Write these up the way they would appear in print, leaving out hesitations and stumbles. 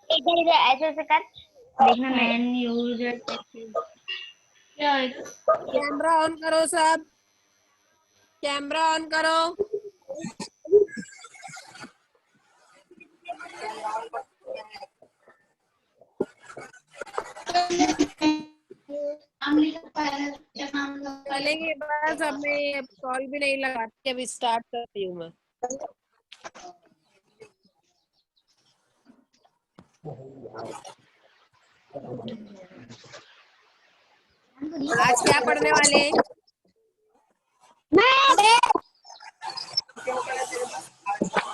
इधर इधर ऐसे ऐसे कर देखना मैन यूजर क्या आएगा। कैमरा ऑन करो सब, कैमरा ऑन करो। चलेंगे बस, अब मैं कॉल भी नहीं लगाती, अभी स्टार्ट करती हूँ मैं। आज क्या पढ़ने वाले हैं?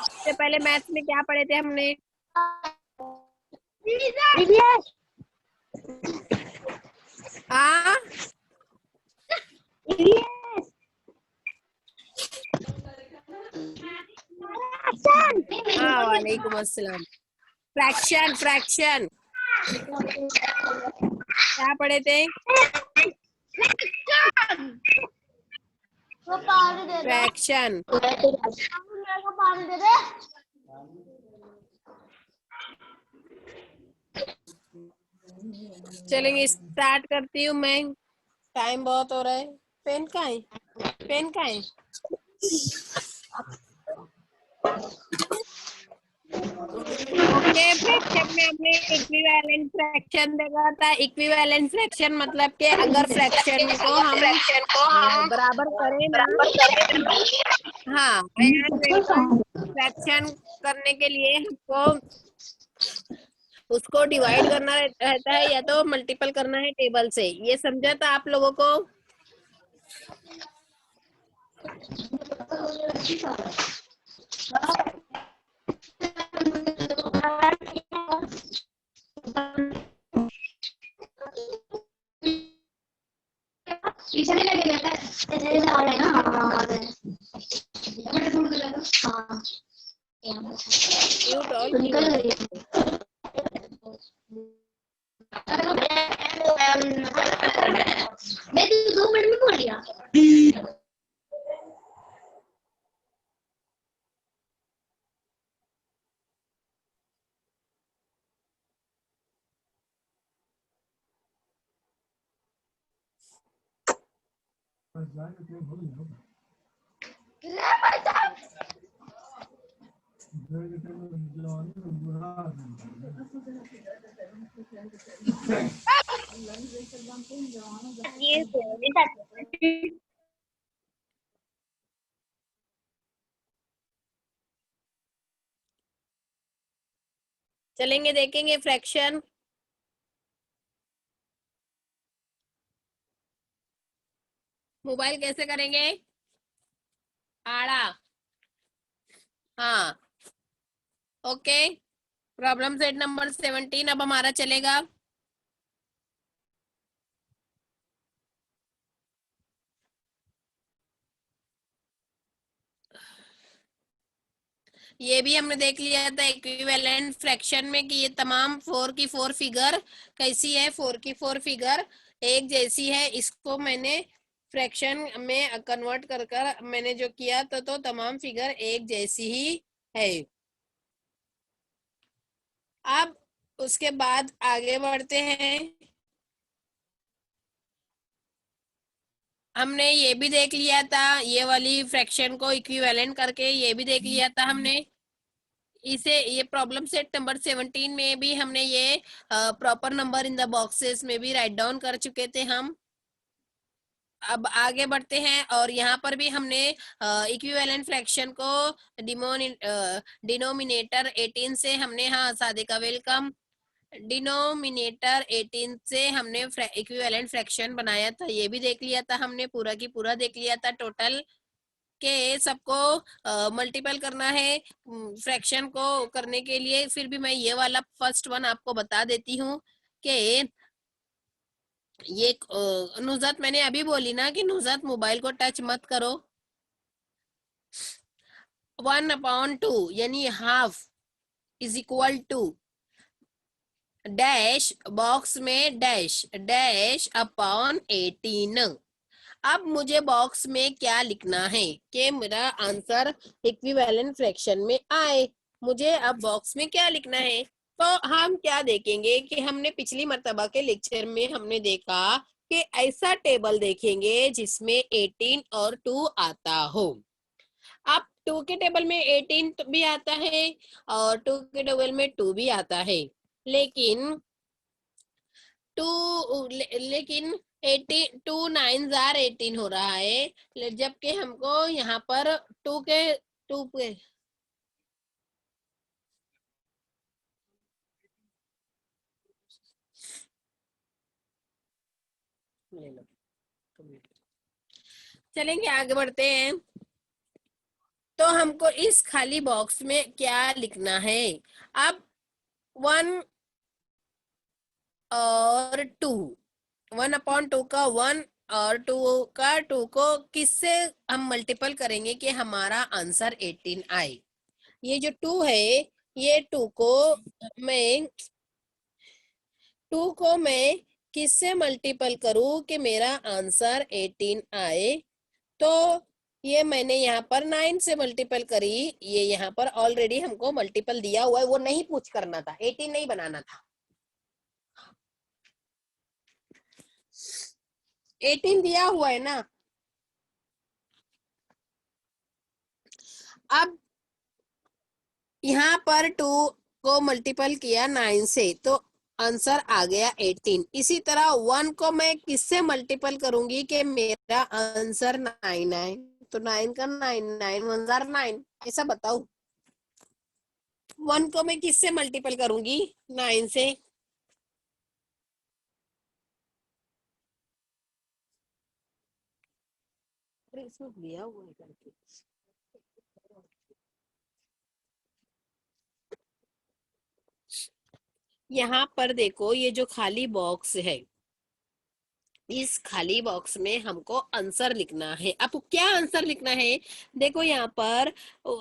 इससे पहले मैथ्स में क्या पढ़े थे हमने? हाँ, हाँ, वालेकुम अस्सलाम। फ्रैक्शन, फ्रैक्शन क्या पढ़े थे? फ्रैक्शन। चलेंगे, स्टार्ट करती हूँ मैं, टाइम बहुत हो रहा है। पेन कहाँ है? पेन कहाँ है? ओके, फ्रैक्शन में हमने इक्विवेलेंट फ्रैक्शन देखा था। इक्विवेलेंट फ्रैक्शन मतलब कि अगर फ्रैक्शन को हम बराबर करें ना, हाँ, फ्रैक्शन करने के लिए हमको उसको डिवाइड करना रहता है या तो मल्टीपल करना है टेबल से। ये समझा था आप लोगों को? म्यूट ऑल मैं तो 2 मिनट में बोल लिया। चलेंगे, देखेंगे फ्रैक्शन। मोबाइल कैसे करेंगे? आड़ा, हाँ, ओके। प्रॉब्लम सेट नंबर 17 अब हमारा चलेगा। ये भी हमने देख लिया था इक्विवेलेंट फ्रैक्शन में कि ये तमाम 4 की 4 फिगर कैसी है। 4 की 4 फिगर एक जैसी है। इसको मैंने फ्रैक्शन में कन्वर्ट कर मैंने जो किया तो तमाम फिगर एक जैसी ही है। अब उसके बाद आगे बढ़ते हैं। हमने ये भी देख लिया था, ये वाली फ्रैक्शन को इक्विवेलेंट करके ये भी देख लिया था हमने। इसे ये प्रॉब्लम सेट नंबर 17 में भी हमने ये proper number in the boxes में भी राइट डाउन कर चुके थे हम। अब आगे बढ़ते हैं और यहाँ पर भी हमने इक्विवेलेंट फ्रैक्शन को डिनोमिनेटर 18 से हमने, हाँ सादिका वेलकम, डिनोमिनेटर 18 से हमने इक्विवेलेंट फ्रैक्शन बनाया था। ये भी देख लिया था हमने, पूरा की पूरा देख लिया था टोटल के सबको मल्टीपल करना है फ्रैक्शन को करने के लिए। फिर भी मैं ये वाला फर्स्ट वन आपको बता देती हूँ कि ये नुज़ात मैंने अभी बोली ना कि नुज़ात मोबाइल को टच मत करो। 1/2 यानी half is equal to dash, box में डैश, डैश अपॉन 18। अब मुझे बॉक्स में क्या लिखना है कि मेरा आंसर इक्विवेलेंट फ्रैक्शन में आए। मुझे अब बॉक्स में क्या लिखना है, तो हम क्या देखेंगे कि हमने पिछली मर्तबा के लेक्चर में हमने देखा कि ऐसा टेबल देखेंगे जिसमें 18 और 2 आता हो। अब 2 के टेबल में 18 भी आता है और 2 के टेबल में 2 भी आता है, लेकिन लेकिन 18 2 9 जार 18 हो रहा है, जबकि हमको यहाँ पर 2 के ले लो। चलेंगे, आगे बढ़ते हैं। तो हमको इस खाली बॉक्स में क्या लिखना है। अब 1 और 2, 1/2 का 1 और 2 का 2 को किससे हम मल्टीपल करेंगे कि हमारा आंसर 18 आए। ये जो 2 है, ये 2 को मैं 2 को मैं किससे मल्टीपल करूं कि मेरा आंसर 18 आए। तो ये मैंने यहाँ पर 9 से मल्टीपल करी। ये यहाँ पर ऑलरेडी हमको मल्टीपल दिया हुआ है, वो नहीं पूछ करना था, 18 नहीं बनाना था। 18 दिया हुआ है ना। अब यहाँ पर 2 को मल्टीपल किया 9 से, तो आंसर आ गया 18। इसी तरह 1 को मैं किससे मल्टीपल करूंगी कि मेरा आंसर 9 आए। तो 9 का 9, 9 1 जार 9, ऐसा बताओ। 1 को मैं किससे मल्टीपल करूंगी, 9 से। इसमें दिया हुआ है करके। यहाँ पर देखो, ये जो खाली बॉक्स है, इस खाली बॉक्स में हमको आंसर लिखना है। अब क्या आंसर लिखना है, देखो यहाँ पर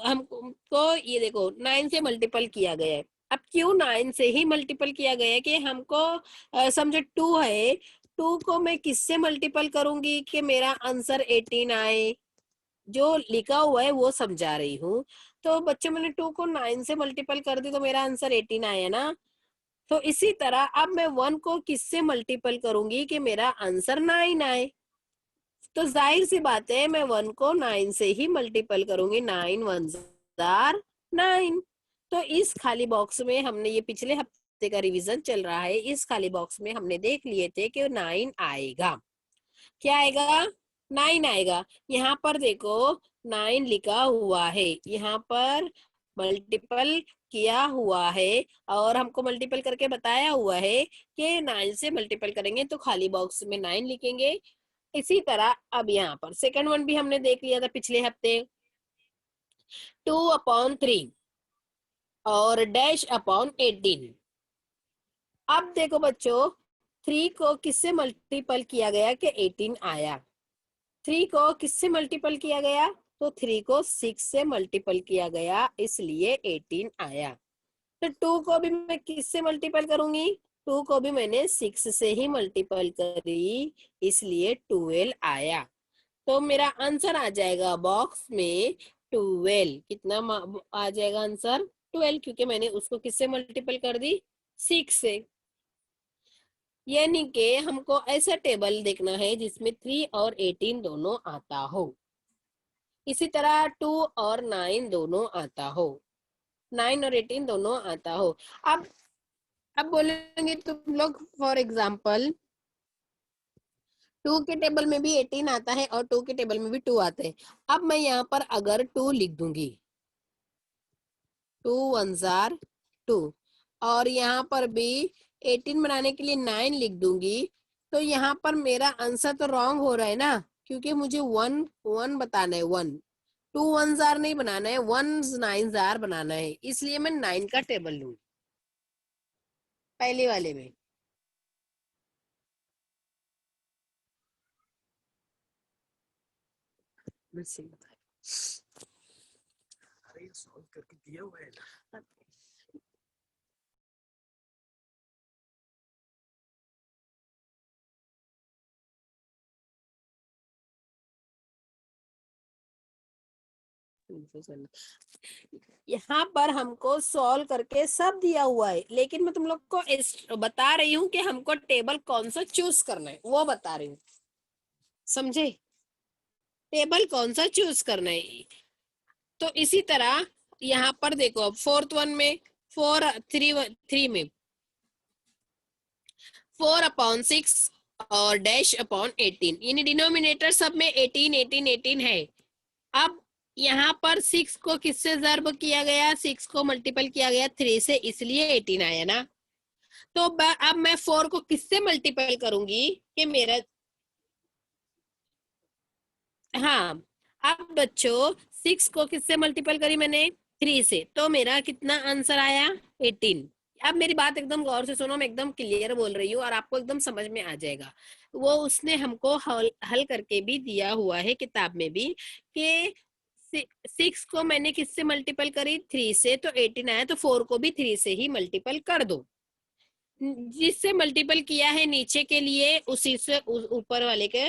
हमको ये देखो 9 से मल्टीपल किया गया है। अब क्यों 9 से ही मल्टीपल किया गया है कि हमको समझो 2 है, 2 को मैं किससे मल्टीपल करूंगी कि मेरा आंसर 18 आए। जो लिखा हुआ है वो समझा रही हूँ। तो बच्चों, मैंने 2 को 9 से मल्टीपल कर दी तो मेरा आंसर 18 आया ना। तो इसी तरह अब मैं 1 को किससे मल्टीपल करूंगी कि मेरा आंसर 9 आए। तो जाहिर सी बात है, मैं 1 को 9 से ही मल्टीपल करूंगी। 9 1 जार 9। तो इस खाली बॉक्स में हमने, ये पिछले हफ्ते का रिवीजन चल रहा है, इस खाली बॉक्स में हमने देख लिए थे कि 9 आएगा। क्या आएगा, 9 आएगा। यहाँ पर देखो 9 लिखा हुआ है, यहाँ पर मल्टीपल किया हुआ है और हमको मल्टीपल करके बताया हुआ है कि 9 से मल्टीपल करेंगे तो खाली बॉक्स में 9 लिखेंगे। इसी तरह अब यहाँ पर सेकंड वन भी हमने देख लिया था पिछले हफ्ते, 2/3 और -18। अब देखो बच्चों, 3 को किससे मल्टीपल किया गया कि 18 आया। 3 को किससे मल्टीपल किया गया, तो 3 को 6 से मल्टीपल किया गया, इसलिए 18 आया। तो 2 को भी मैं किससे मल्टीपल करूंगी, 2 को भी मैंने 6 से ही मल्टीपल करी, इसलिए 12 आया। तो मेरा आंसर आ जाएगा बॉक्स में 12। कितना आ जाएगा आंसर, 12, क्योंकि मैंने उसको किससे मल्टीपल कर दी, 6 से। यानी कि हमको ऐसा टेबल देखना है जिसमें 3 और 18 दोनों आता हो। इसी तरह 2 और 9 दोनों आता हो, 9 और 18 दोनों आता हो। अब बोलेंगे तुम लोग, फॉर एग्जाम्पल 2 के टेबल में भी 18 आता है और 2 के टेबल में भी 2 आते हैं। अब मैं यहाँ पर अगर 2 लिख दूंगी, 2 1 जार 2, और यहाँ पर भी 18 बनाने के लिए 9 लिख दूंगी, तो यहाँ पर मेरा आंसर तो रॉन्ग हो रहा है ना, क्योंकि मुझे 1 1 बताना है। 1 2 1 जार नहीं बनाना है, 1 9 जार बनाना है, इसलिए मैं 9 का टेबल लूंगी पहले वाले में। अरे सॉल्व करके दिया हुआ है ना। यहाँ पर हमको सॉल्व करके सब दिया हुआ है, लेकिन मैं तुम लोग को बता रही हूँ कि हमको टेबल कौन सा चूज करना है, वो बता रही हूँ, समझे? टेबल कौन सा चूज करना है। तो इसी तरह यहाँ पर देखो, अब फोर्थ वन में 3 में 4/6 और -18, यानी डिनोमिनेटर सब में 18 18 18 है। अब यहाँ पर 6 को किससे ज़र्ब किया गया, 6 को मल्टीपल किया गया 3 से, इसलिए 18 आया ना। तो अब मैं 4 को किससे मल्टीपल करूंगी कि मेरा, हाँ, अब बच्चों 6 को किससे मल्टीपल करी मैंने, 3 से, तो मेरा कितना आंसर आया, 18। अब मेरी बात एकदम गौर से सुनो, मैं एकदम क्लियर बोल रही हूँ और आपको एकदम समझ में आ जाएगा। वो उसने हमको हल करके भी दिया हुआ है किताब में भी, कि 6 को मैंने किससे मल्टीपल करी, 3 से, तो 18 आया, तो 4 को भी 3 से ही मल्टीपल कर दो। जिससे मल्टीपल किया है नीचे के लिए उसी से ऊपर वाले के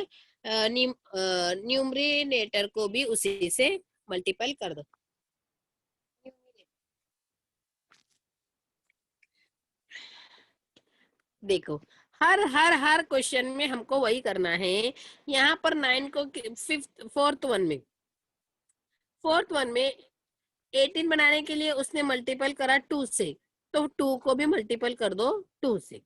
न्यूमरेटर को भी उसी से मल्टीपल कर दो। देखो, हर हर हर क्वेश्चन में हमको वही करना है। यहाँ पर 9 को फोर्थ वन में 18 बनाने के लिए उसने मल्टीपल करा 2 से, तो 2 को भी मल्टीपल कर दो 2 से।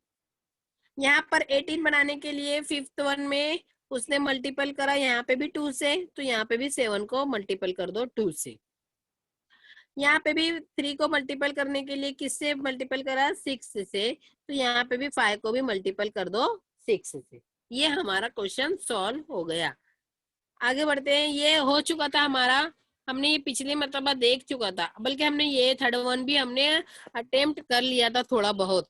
यहाँ पर 18 बनाने के लिए फिफ्थ वन में उसने मल्टीपल करा यहाँ पे भी 2 से, तो यहाँ पे भी 7 को मल्टीपल कर दो 2 से। यहाँ पे भी 3 को मल्टीपल करने के लिए किससे मल्टीपल करा, 6 से, तो यहाँ पे भी 5 को भी मल्टीपल कर दो 6 से। ये हमारा क्वेश्चन सॉल्व हो गया। आगे बढ़ते हैं। ये हो चुका था हमारा, हमने ये पिछले मरतबा देख चुका था, बल्कि हमने ये थर्ड वन भी हमने अटेम्प्ट कर लिया था थोड़ा बहुत,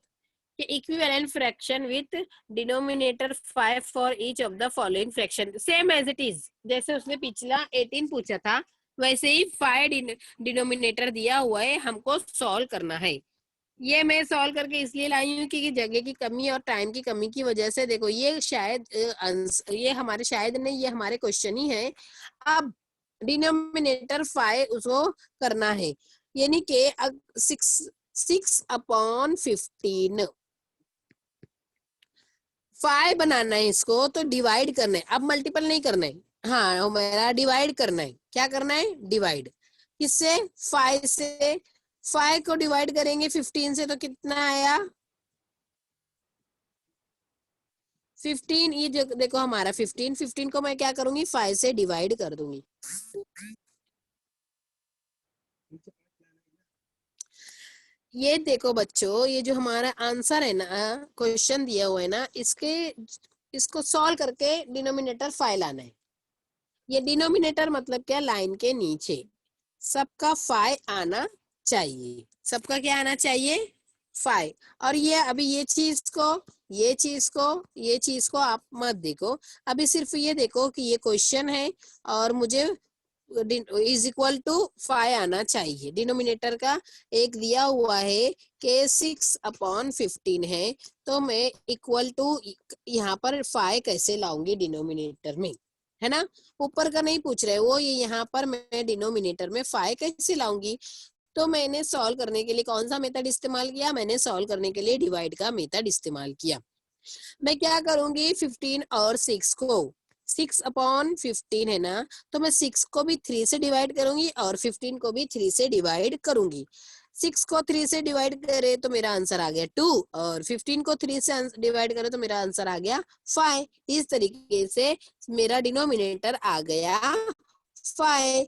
कि equivalent fraction with denominator 5 for each of the following fraction, same as it is, जैसे उसने पिछला 18 पूछा था वैसे ही 5 डिनोमिनेटर दिया हुआ है, हमको सॉल्व करना है। ये मैं सॉल्व करके इसलिए लाई हूँ क्योंकि जगह की कमी और टाइम की कमी की वजह से, देखो ये शायद ये हमारे शायद नहीं, ये हमारे क्वेश्चन ही है। अब डिनोमिनेटर 5 उसको करना है, यानी कि 6/15 5 बनाना है इसको, तो डिवाइड करना है, अब मल्टीपल नहीं करना है। हाँ, मेरा डिवाइड करना है, क्या करना है, डिवाइड किससे, 5 से। 5 को डिवाइड करेंगे 15 से, तो कितना आया, 15। ये देखो हमारा 15 को मैं क्या करूंगी, 5 से डिवाइड कर दूंगी। ये देखो बच्चों, ये जो हमारा आंसर है ना, क्वेश्चन दिया हुआ है ना, इसको सॉल्व करके डिनोमिनेटर 5 लाना है। ये डिनोमिनेटर मतलब क्या, लाइन के नीचे सबका 5 आना चाहिए, सबका क्या आना चाहिए, 5। और ये अभी ये चीज को आप मत देखो, अभी सिर्फ ये देखो कि ये क्वेश्चन है और मुझे इज इक्वल टू 5 आना चाहिए। डिनोमिनेटर का एक दिया हुआ है कि 6/15 है, तो मैं इक्वल टू यहाँ पर 5 कैसे लाऊंगी डिनोमिनेटर में, है ना। ऊपर का नहीं पूछ रहे वो, ये यहाँ पर मैं डिनोमिनेटर में 5 कैसे लाऊंगी। तो मैंने सॉल्व करने के लिए कौन सा मेथड इस्तेमाल किया, मैंने सॉल्व करने के लिए डिवाइड का मेथड इस्तेमाल किया। मैं क्या करूंगी, 15 और 6 को, 6/15 है ना, तो मैं 6 को भी 3 से डिवाइड करूंगी और 15 को भी 3 से डिवाइड करूंगी। 6 को 3 से डिवाइड करे तो मेरा आंसर आ गया 2, और 15 को 3 से डिवाइड करे तो मेरा आंसर आ गया 5। इस तरीके से मेरा डिनोमिनेटर आ गया 5।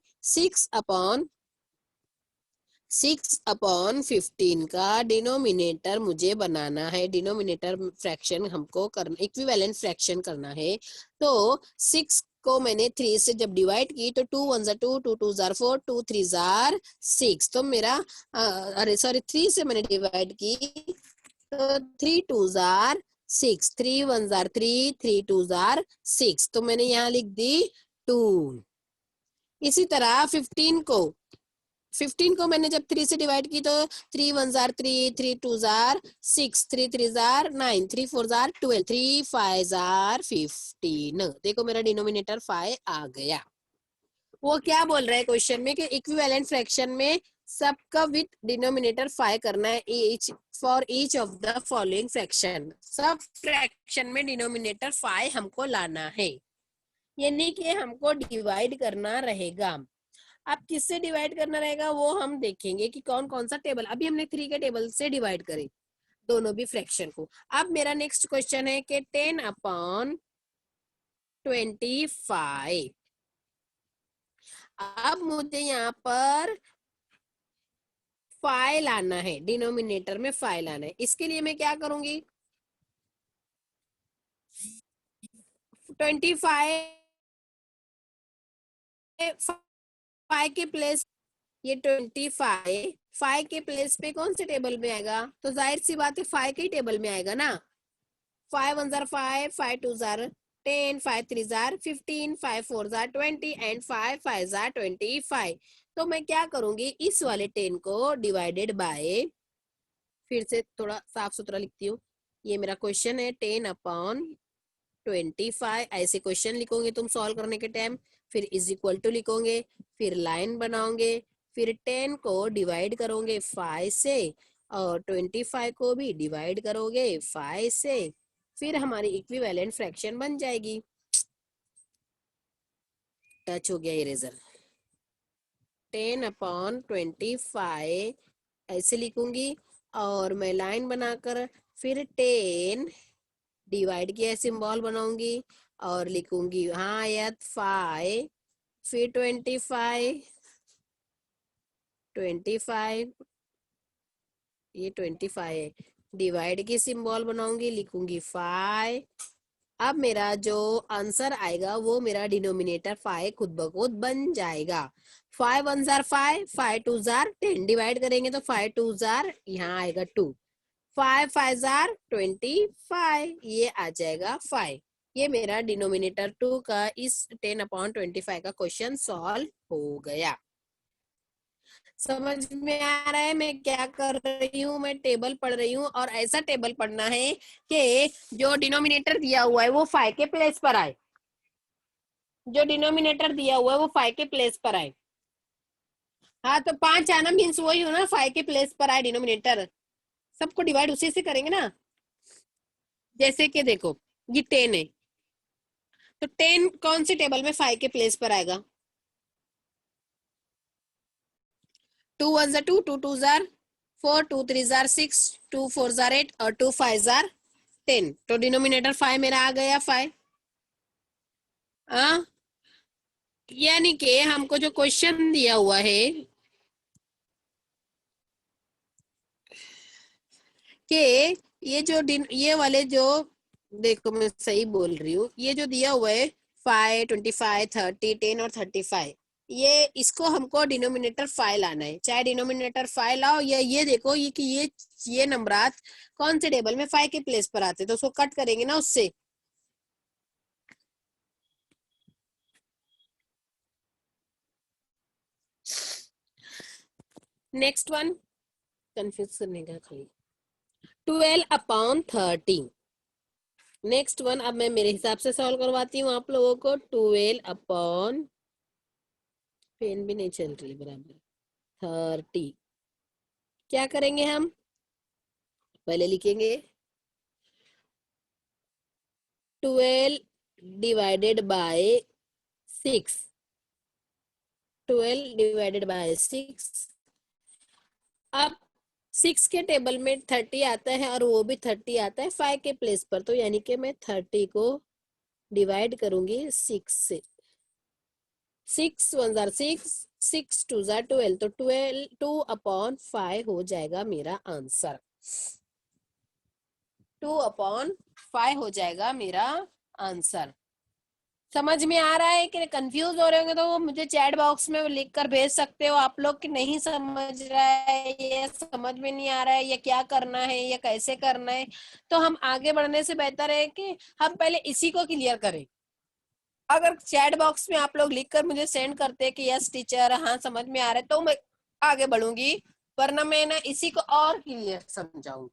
6/15 का डिनोमिनेटर मुझे बनाना है, डिनोमिनेटर फ्रैक्शन हमको करना, इक्विवेलेंट फ्रैक्शन करना है। तो 6 को मैंने 3 से जब डिवाइड की तो 2 1 2, 2 2 4, 2 3 6, तो मेरा अरे सॉरी 3 से मैंने डिवाइड की तो 3 2 6, 3 1 3, 3 2 6, तो मैंने यहाँ लिख दी 2। इसी तरह 15 को मैंने जब 3 से डिवाइड की तो 3 1 3, 3 2 6, 3 3 9, 3 4 12, 3 5 15। देखो मेरा डिनोमिनेटर 5 आ गया। वो क्या बोल रहा है क्वेश्चन में कि इक्विवेलेंट फ्रैक्शन में सबका विथ डिनोमिनेटर 5 करना है each for each of the following fraction. सब फ्रैक्शन में डिनोमिनेटर 5 हमको लाना है, यानी कि हमको डिवाइड करना रहेगा। अब किससे डिवाइड करना रहेगा वो हम देखेंगे कि कौन कौन सा टेबल। अभी हमने 3 के टेबल से डिवाइड करे दोनों भी फ्रैक्शन को। अब मेरा नेक्स्ट क्वेश्चन है कि 10/25। अब मुझे यहाँ पर 5 लाना है, डिनोमिनेटर में 5 लाना है। इसके लिए मैं क्या करूंगी, 25 5 के प्लेस, ये 25 के प्लेस पे कौन से टेबल में आएगा, तो जाहिर सी बात है 5 के ही टेबल में आएगा ना। 5 1 jar 5, 5 2 jar 10, 5 3 jar 15, 5 4 jar 20 and 5 5 jar 25। तो मैं क्या करूंगी, इस वाले 10 को डिवाइडेड बाय, फिर से थोड़ा साफ सुथरा लिखती हूँ। ये मेरा क्वेश्चन है 10/25, ऐसे क्वेश्चन लिखोगे तुम सॉल्व करने के टाइम, फिर इज इक्वल टू लिखोगे, फिर लाइन बनाओगे, फिर 10 को डिवाइड करोगे 5 से और 25 को भी डिवाइड करोगे 5 से, फिर हमारी इक्विवेलेंट फ्रैक्शन बन जाएगी। टच हो गया इरेजर। 10/25 ऐसे लिखूंगी और मैं लाइन बनाकर फिर 10 डिवाइड किया सिंबल बनाऊंगी और लिखूंगी हाँ याद 5, फिर 25 ये 25 है, डिवाइड की सिंबल बनाऊंगी, लिखूंगी 5। अब मेरा जो आंसर आएगा वो मेरा डिनोमिनेटर 5 खुद ब खुद बन जाएगा। 5 1 जार 5, 5 2 जार 10, डिवाइड करेंगे तो 5 2 जार यहाँ आएगा 2, 5 5 जार 25, ये आ जाएगा 5। ये मेरा डिनोमिनेटर 2 का इस 10/25 का क्वेश्चन सॉल्व हो गया। समझ में आ रहा है मैं क्या कर रही हूँ, मैं टेबल पढ़ रही हूँ और ऐसा टेबल पढ़ना है कि जो डिनोमिनेटर दिया हुआ है वो 5 के प्लेस पर आए, जो डिनोमिनेटर दिया हुआ है वो 5 के प्लेस पर आए। हाँ तो 5 आना मीन्स वही हो ना, 5 के प्लेस पर आए डिनोमिनेटर, सबको डिवाइड उसी से करेंगे ना। जैसे कि देखो ये 10 है, तो 10 कौन सी टेबल में 5 के प्लेस पर आएगा, 2 1 जार 2, 2 2 जार 4, 2 3 जार 6, 2 4 जार 8 और 2 5 जार 10, तो डिनोमिनेटर 5 मेरा आ गया 5। हाँ यानी कि हमको जो क्वेश्चन दिया हुआ है कि ये वाले जो, देखो मैं सही बोल रही हूँ, ये जो दिया हुआ है 5 25 30 10 और 35, ये इसको हमको डिनोमिनेटर 5 लाना है। चाहे डिनोमिनेटर 5 लाओ या ये देखो ये कि ये नंबरात कौन से टेबल में 5 के प्लेस पर आते, तो उसको कट करेंगे ना उससे। नेक्स्ट वन कंफ्यूज करने का खाली, 12/30। नेक्स्ट वन अब मैं मेरे हिसाब से सॉल्व करवाती हूँ आप लोगों को। 12 पेन भी नहीं चल रही बराबर, 30 क्या करेंगे हम, पहले लिखेंगे 12 डिवाइडेड बाय 6, 12 डिवाइडेड बाय 6। अब 6 के टेबल में 30 आता है और वो भी 30 आता है 5 के प्लेस पर, तो यानी कि मैं 30 को डिवाइड करूंगी 6 से। 6 1 जार 6, 6 2 जार 12, तो 2/5 हो जाएगा मेरा आंसर। 2/5 हो जाएगा मेरा आंसर। समझ में आ रहा है कि कंफ्यूज हो रहे होंगे तो वो मुझे चैट बॉक्स में लिख कर भेज सकते हो आप लोग कि नहीं समझ रहा है, ये समझ में नहीं आ रहा है, ये क्या करना है, ये कैसे करना है। तो हम आगे बढ़ने से बेहतर है कि हम पहले इसी को क्लियर करें। अगर चैट बॉक्स में आप लोग लिख कर मुझे सेंड करते हैं कि यस टीचर हाँ समझ में आ रहा है, तो मैं आगे बढ़ूंगी, वरना मैं ना इसी को और क्लियर समझाऊंगी।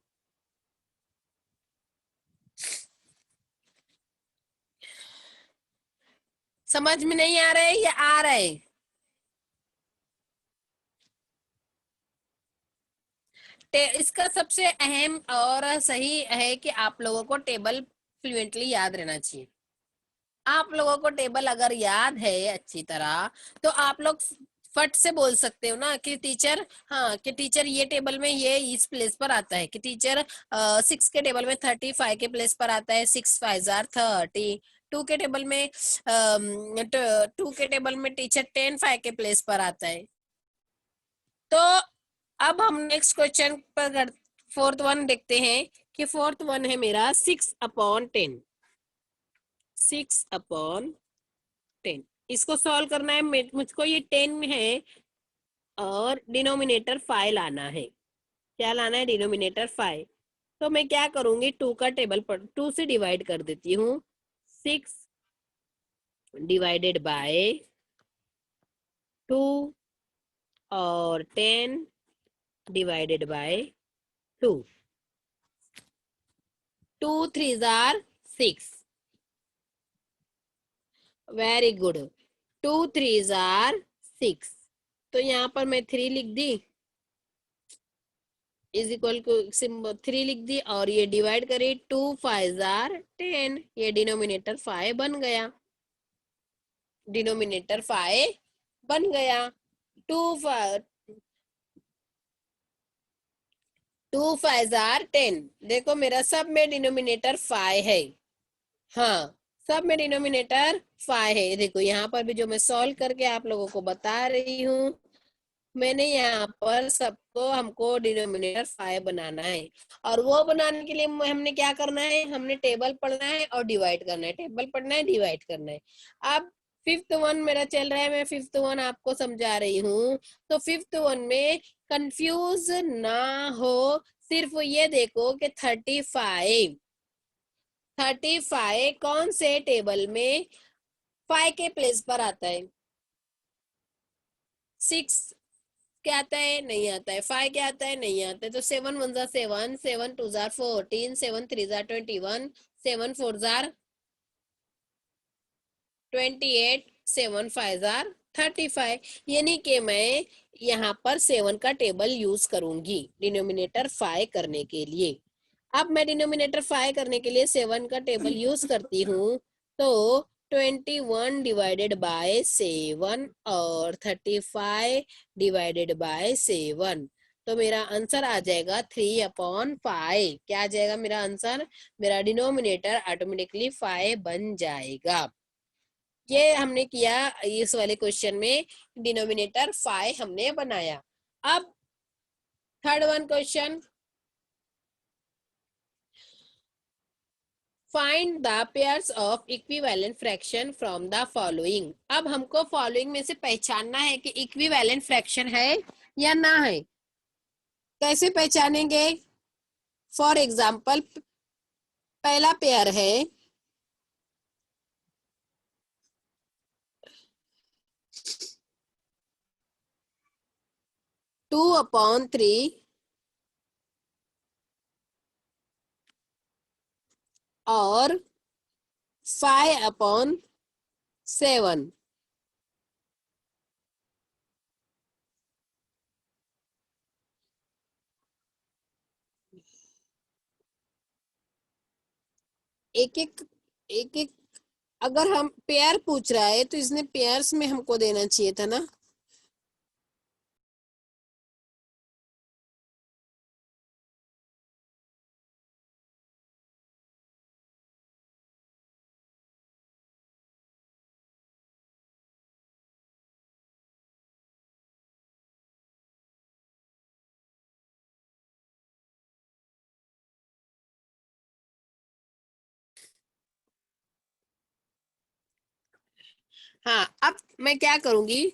समझ में नहीं आ रहा है या आ रहा है? इसका सबसे अहम और सही है कि आप लोगों को टेबल फ्लुएंटली याद रहना चाहिए। आप लोगों को टेबल अगर याद है अच्छी तरह तो आप लोग फट से बोल सकते हो ना कि टीचर, हाँ कि टीचर ये टेबल में ये इस प्लेस पर आता है, कि टीचर 6 के टेबल में 35 के प्लेस पर आता है, 6 5 30। 2 के टेबल में 2 के टेबल में टीचर 10 5 के प्लेस पर आता है। तो अब हम नेक्स्ट क्वेश्चन पर फोर्थ वन देखते हैं कि फोर्थ वन है मेरा 6/10। 6/10 इसको सॉल्व करना है। मुझको ये 10 है और डिनोमिनेटर 5 लाना है। क्या लाना है? डिनोमिनेटर 5। तो मैं क्या करूंगी, 2 का टेबल पर 2 से डिवाइड कर देती हूँ। 6 डिवाइडेड बाय 2 और 10 divided by 2। 2 3s are 6। Very good. 2 3s are 6। तो यहाँ पर मैं 3 लिख दी, इज इक्वल टू सिंबल 3 लिख दी और ये डिवाइड करे 2 5s are 10। ये डिनोमिनेटर 5 बन गया। डिनोमिनेटर 5 बन गया। 2 5s are 10। देखो मेरा सब में डिनोमिनेटर 5 है। हाँ, सब में डिनोमिनेटर 5 है। देखो यहाँ पर भी जो मैं सॉल्व करके आप लोगों को बता रही हूँ, मैंने यहाँ पर सबको हमको डिनोमिनेटर 5 बनाना है। और वो बनाने के लिए हमने क्या करना है, हमने टेबल पढ़ना है और डिवाइड करना है। टेबल पढ़ना है, डिवाइड करना है। अब फिफ्थ वन मेरा चल रहा है, मैं फिफ्थ वन आपको समझा रही हूँ। तो फिफ्थ वन में कंफ्यूज ना हो, सिर्फ ये देखो कि 35 कौन से टेबल में 5 के प्लेस पर आता है। 6 क्या आता है? नहीं आता है। 5 क्या आता है? नहीं आता है। तो 7 1 jar 7, 7 2 jar 14, 7 3 jar 21, 7 4 jar 28, 7 5 jar 35। यानी कि मैं यहाँ पर 7 का टेबल यूज करूंगी डिनोमिनेटर 5 करने के लिए। अब मैं डिनोमिनेटर 5 करने के लिए 7 का टेबल यूज करती हूँ। तो 21 डिवाइडेड बाय 7 और 35 डिवाइडेड बाय 7। तो मेरा आंसर आ जाएगा 3/5। क्या आ जाएगा मेरा आंसर? मेरा डिनोमिनेटर ऑटोमेटिकली 5 बन जाएगा। ये हमने किया इस वाले क्वेश्चन में, डिनोमिनेटर 5 हमने बनाया। अब third one question, find the pairs of equivalent fraction from the following. अब हमको फॉलोइंग में से पहचानना है कि इक्विवेलेंट फ्रैक्शन है या ना है। कैसे पहचानेंगे? फॉर एग्जाम्पल पहला पेयर है 2/3 और 5/7। एक एक अगर हम पेयर पूछ रहा है तो इसने पेयर्स में हमको देना चाहिए था ना। हाँ, अब मैं क्या करूंगी,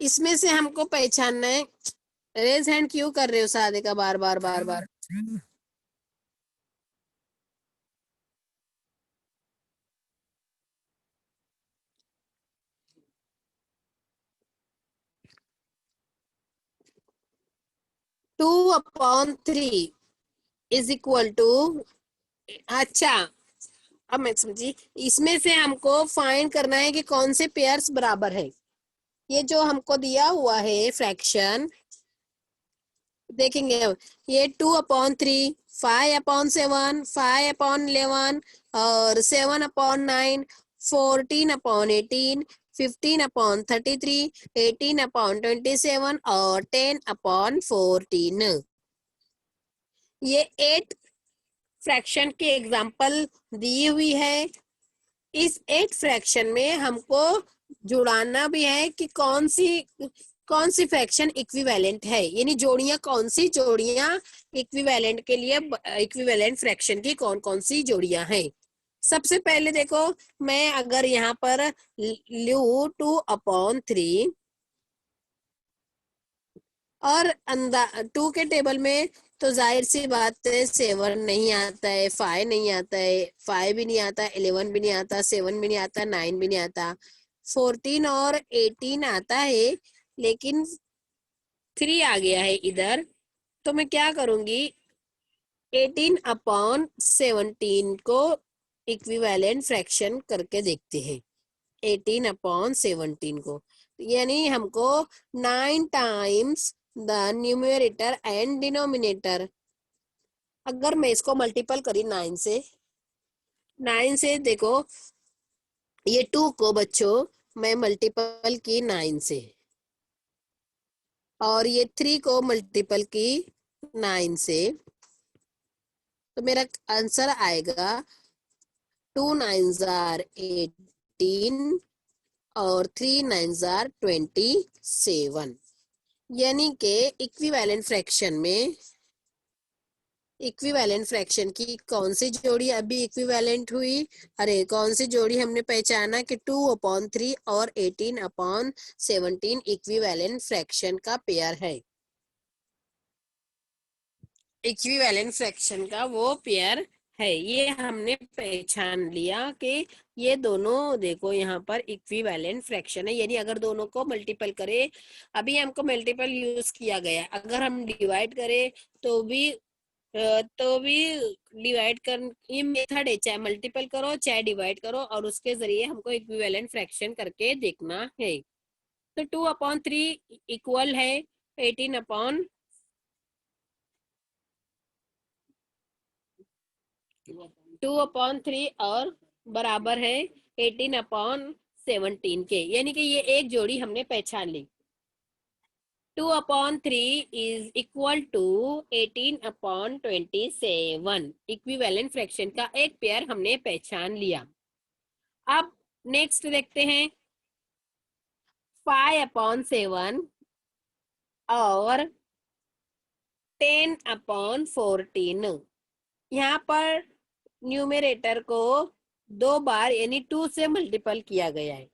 इसमें से हमको पहचानना है। रेज हैंड क्यों कर रहे हो सादे का बार बार बार बार? 2/3 इज इक्वल टू, अच्छा अब मैं समझी। इसमें से हमको फाइंड करना है कि कौन से पेयर्स बराबर है। ये जो हमको दिया हुआ है फ्रैक्शन, देखेंगे अब, ये 2/3, 5/7, 5/11 और 7/9, 14/18, 15/33, 18/27 और 10/14। ये 8 फ्रैक्शन की एग्जाम्पल दी हुई है। इस 8 फ्रैक्शन में हमको जुड़ाना भी है कि कौन सी फ्रैक्शन इक्विवेलेंट है, यानी जोड़ियां, कौन सी जोड़ियां इक्विवेलेंट के लिए, इक्विवेलेंट फ्रैक्शन की कौन कौन सी जोड़ियां हैं। सबसे पहले देखो, मैं अगर यहाँ पर लूँ 2/3 और 2 के टेबल में, तो जाहिर सी बात है 7 नहीं आता है, 5 नहीं आता है, 5 भी नहीं आता, 11 भी नहीं आता, 7 भी नहीं आता, 9 भी नहीं आता, 14 और 18 आता है, लेकिन 3 आ गया है इधर। तो मैं क्या करूंगी, 18/17 को इक्विवेलेंट फ्रैक्शन करके देखते हैं। 18/17 को, यानी हमको 9 times the numerator and denominator, अगर मैं इसको मल्टीपल करी 9 से देखो, ये 2 को बच्चों मैं मल्टीपल की 9 से, और ये 3 को मल्टीपल की 9 से, तो मेरा आंसर आएगा 2 9s are 18 और 3 9s are 27। यानी के इक्विवेलेंट फ्रैक्शन की कौन सी जोड़ी अभी इक्विवेलेंट हुई, अरे कौन सी जोड़ी हमने पहचाना कि 2/3 और 18/17 इक्विवेलेंट फ्रैक्शन का पेयर है। इक्विवेलेंट फ्रैक्शन का वो पेयर है, ये हमने पहचान लिया कि ये दोनों देखो यहाँ पर इक्विवेलेंट फ्रैक्शन है, यानी अगर दोनों को मल्टीपल करें, अभी हमको मल्टीपल यूज किया गया, अगर हम डिवाइड करें तो भी डिवाइड कर, ये मेथड है, चाहे मल्टीपल करो चाहे डिवाइड करो, और उसके जरिए हमको इक्विवेलेंट फ्रैक्शन करके देखना है। तो 2/3 इक्वल है 18 2/3 और बराबर है 18/17 के, यानी कि ये एक जोड़ी हमने पहचान ली। 2/3 is equal to 18/27, equivalent fraction का एक पेयर हमने पहचान लिया। अब नेक्स्ट देखते हैं 5/7 और 10/14। यहाँ पर न्यूमरेटर को 2 बार यानी 2 से मल्टीपल किया गया है,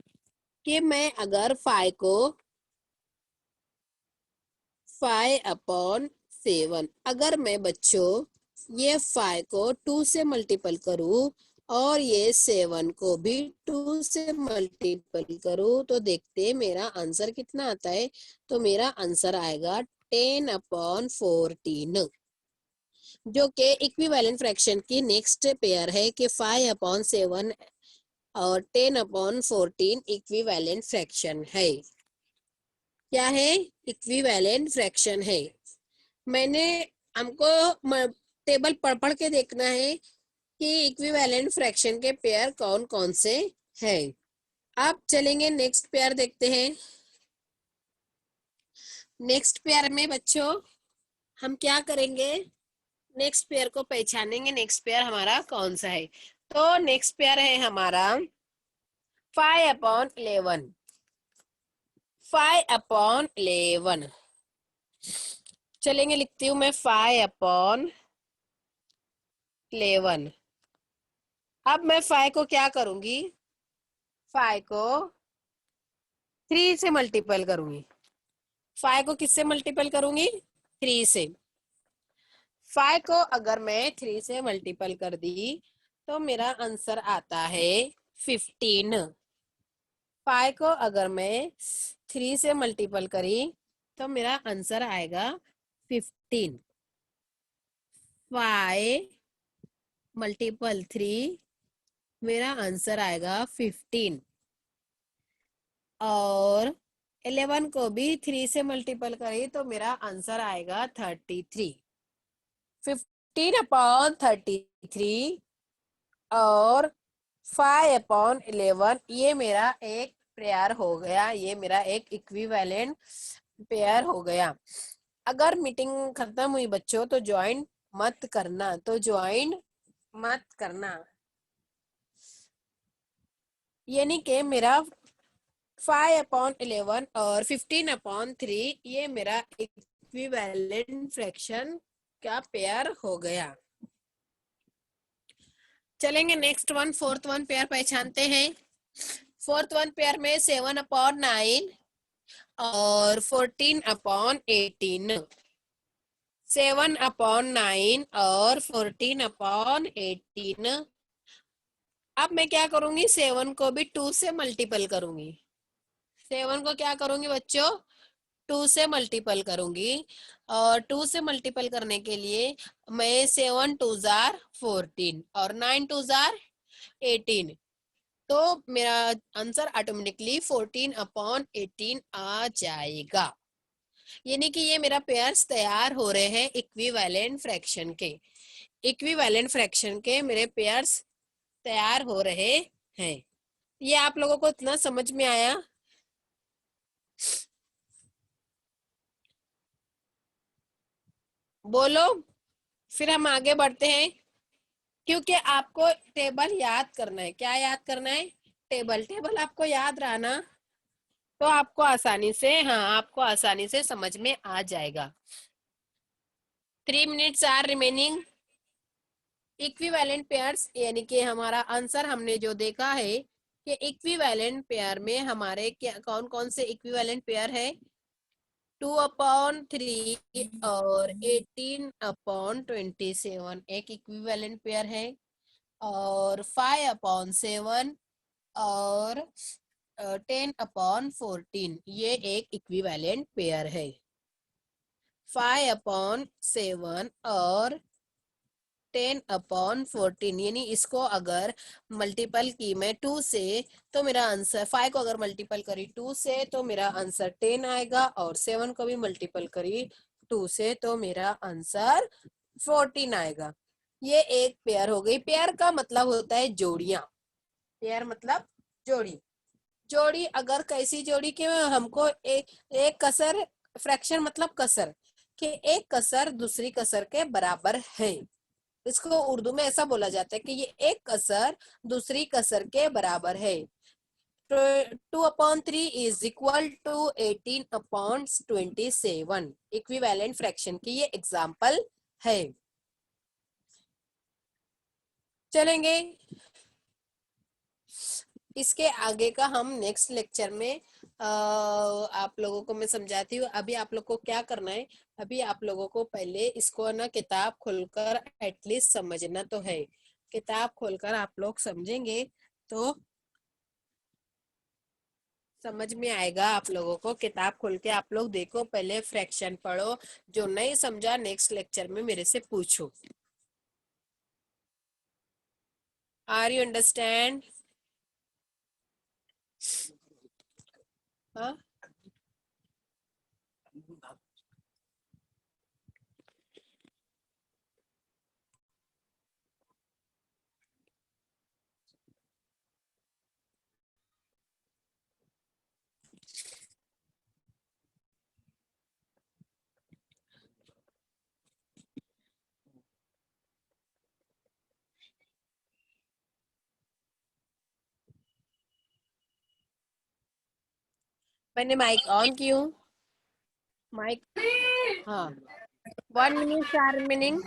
कि मैं अगर 5/7, अगर मैं बच्चों ये 5 को 2 से मल्टीपल करूं और ये 7 को भी 2 से मल्टीपल करूं, तो देखते मेरा आंसर कितना आता है। तो मेरा आंसर आएगा 10/14, जो कि इक्विवेलेंट फ्रैक्शन की नेक्स्ट पेयर है कि 5/7 और 10/14 इक्विवेलेंट फ्रैक्शन है। क्या है? इक्विवेलेंट फ्रैक्शन है। मैंने हमको टेबल पढ़ पढ़ के देखना है कि इक्विवेलेंट फ्रैक्शन के पेयर कौन कौन से हैं। अब चलेंगे नेक्स्ट पेयर देखते हैं। नेक्स्ट पेयर में बच्चों हम क्या करेंगे, नेक्स्ट पेयर को पहचानेंगे, नेक्स्ट पेयर हमारा कौन सा है। तो नेक्स्ट पेयर है हमारा 5/11। 5/11 चलेंगे, लिखती हूँ मैं 5/11। अब मैं 5 को क्या करूंगी, 5 को 3 से मल्टीपल करूंगी। 5 को किससे मल्टीपल करूंगी? 3 से। 5 को अगर मैं 3 से मल्टीपल कर दी तो मेरा आंसर आता है 15। 5 को अगर मैं 3 से मल्टीपल करी तो मेरा आंसर आएगा 15। 5 मल्टीपल 3, मेरा आंसर आएगा 15। और 11 को भी 3 से मल्टीपल करें तो मेरा आंसर आएगा 33। 15/33 और 5/11 ये मेरा एक पेयर हो गया, ये मेरा एक इक्विवेलेंट पेयर हो गया। अगर मीटिंग खत्म हुई बच्चों तो ज्वाइन मत करना, तो ज्वाइन मत करना, यानी कि मेरा 5/11 और 15/3 ये मेरा इक्विवेलेंट फ्रैक्शन का पेयर हो गया। चलेंगे next one, fourth one pair पहचानते हैं। फोर्थ वन पेयर में 7/9 और 14/18। 7/9 और 14/18। अब मैं क्या करूंगी, 7 को भी 2 से मल्टीपल करूंगी। 7 को क्या करूंगी बच्चों, 2 से मल्टीपल करूंगी। और 2 से मल्टीपल करने के लिए मैं 7 2 जार 14 और 9 2 जार 18, तो मेरा आंसर ऑटोमेटिकली 14/18 आ जाएगा। यानी कि ये मेरा पेयर्स तैयार हो रहे हैं इक्विवेलेंट फ्रैक्शन के। इक्विवेलेंट फ्रैक्शन के मेरे पेयर्स तैयार हो रहे हैं। ये आप लोगों को इतना समझ में आया? बोलो, फिर हम आगे बढ़ते हैं। क्योंकि आपको टेबल याद करना है। क्या याद करना है? टेबल। टेबल आपको याद रहा ना, तो आपको आसानी से, हाँ, आपको आसानी से समझ में आ जाएगा। 3 minutes are remaining. Equivalent pairs, यानी कि हमारा आंसर हमने जो देखा है कि इक्विवेलेंट पेयर में हमारे क्या कौन कौन से इक्विवेलेंट पेयर है। 2/3 और 18/27 एक इक्विवेलेंट पेयर है, और 5/7 और 10/14 ये एक इक्विवेलेंट पेयर है। 5/7 और 10/14, यानी इसको अगर मल्टीपल की मैं 2 से तो मेरा आंसर, 5 को अगर मल्टीपल करी 2 से तो मेरा आंसर 10 आएगा, और 7 को भी मल्टीपल करी 2 से तो मेरा आंसर 14 आएगा। ये एक पेयर हो गई। पेयर का मतलब होता है जोड़ियां। पेयर मतलब जोड़ी। जोड़ी अगर कैसी जोड़ी के हमको एक कसर, फ्रैक्शन मतलब कसर, कि एक कसर दूसरी कसर के बराबर है। इसको उर्दू में ऐसा बोला जाता है कि ये एक कसर दूसरी कसर के बराबर है। 2/3 is equal to 18/27 equivalent fraction की ये एग्जाम्पल है। चलेंगे, इसके आगे का हम नेक्स्ट लेक्चर में आप लोगों को मैं समझाती हूँ। अभी आप लोग को क्या करना है, अभी आप लोगों को पहले इसको ना किताब खोलकर एटलीस्ट समझना तो है। किताब खोलकर आप लोग समझेंगे तो समझ में आएगा आप लोगों को। किताब खोल के आप लोग देखो, पहले फ्रैक्शन पढ़ो। जो नहीं समझा नेक्स्ट लेक्चर में मेरे से पूछो। Are you understand? हाँ, मैंने माइक ऑन की हूँ। माइक, हाँ। 1 minute 4 minute